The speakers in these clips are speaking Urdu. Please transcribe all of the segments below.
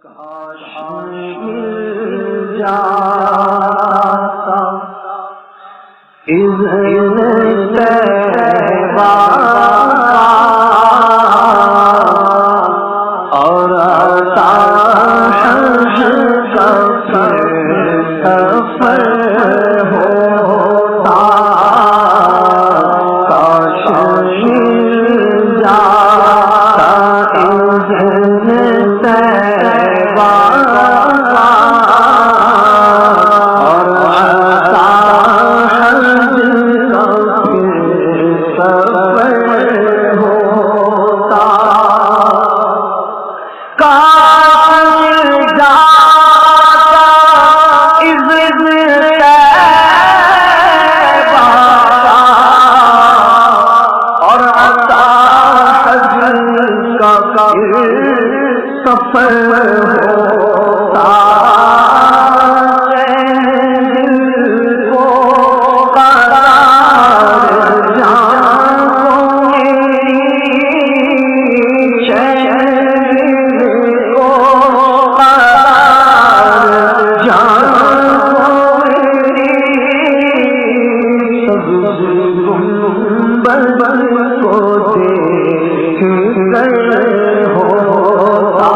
کاش مل جاتا اذن طیبہ اور سفر ہوتا کاش مل جاتا اذن طیبہ اور سفر ہوتا سفر ہوتا دل کو قرار جانوں چین کو قرار جانوں سبز گنبد کو دیکھ کر ہوتا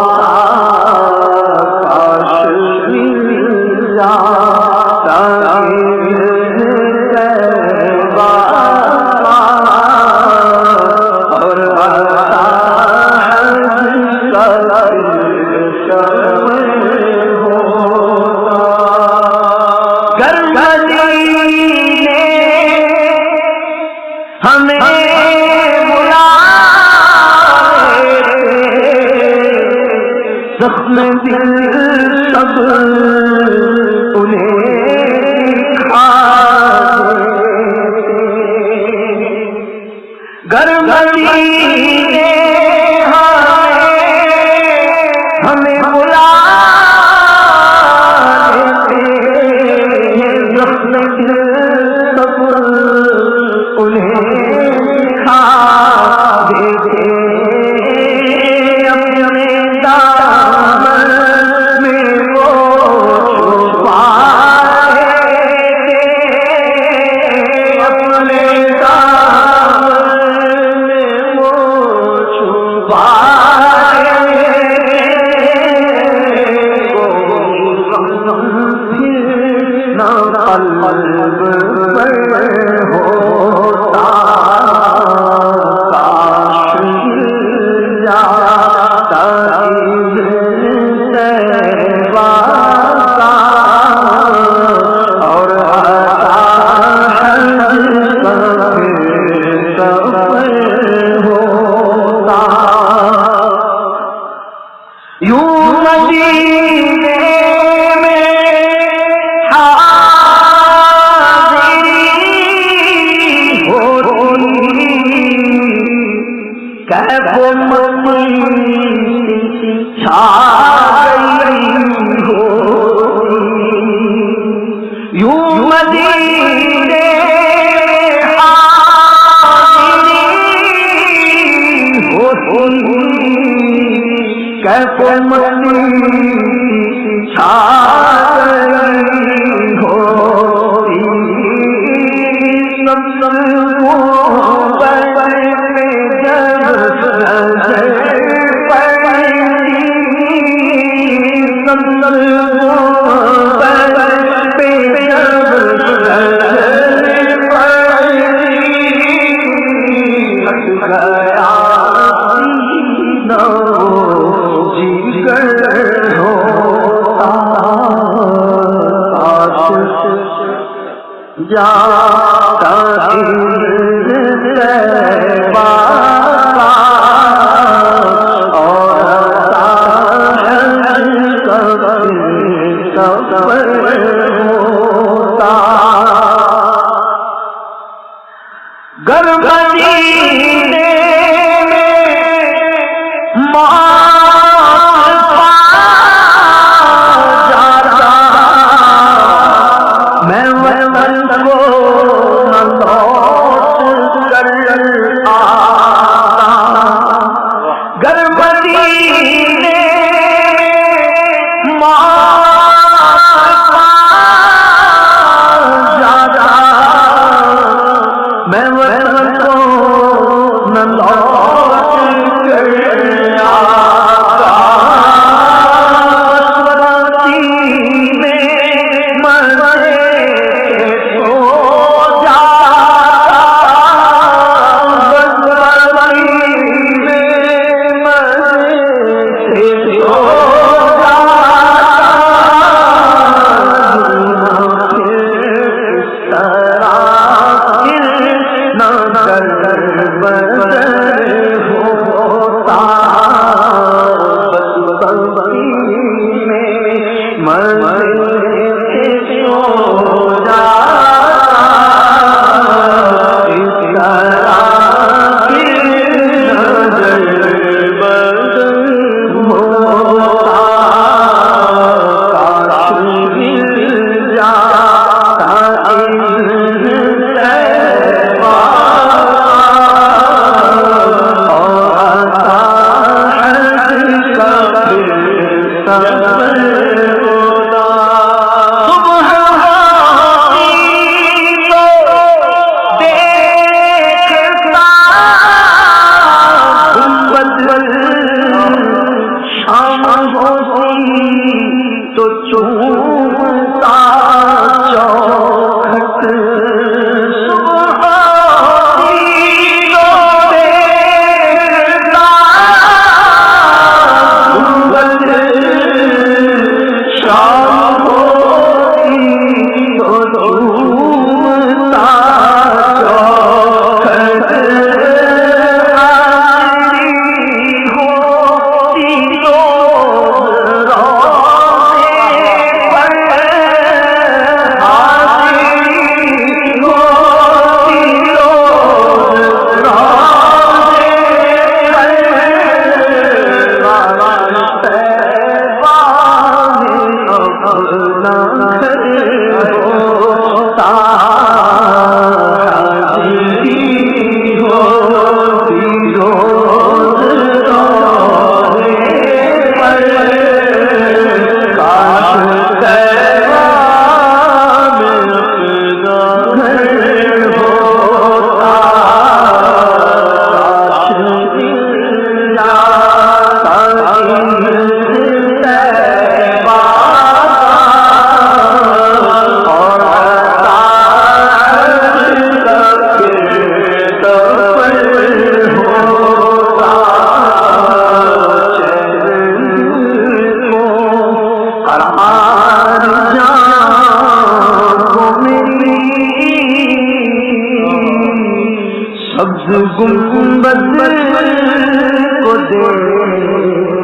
زخم دل سب انہیں کھا گرم مدینے ہمیں بلا دیتے زخم دل سب انہیں کھا دیتے قلب پر ہوتا کاش مل جاتا اذن طیبہ اور سفر ہوتا یوں مدینے چھا گئی ہوتی یوں مدینے ہوتی کیسے مدینے چھا گئی ہوتی جاتا اذن طیبہ اور سفر ہوتا گرم مدینے میں گنبد کو دے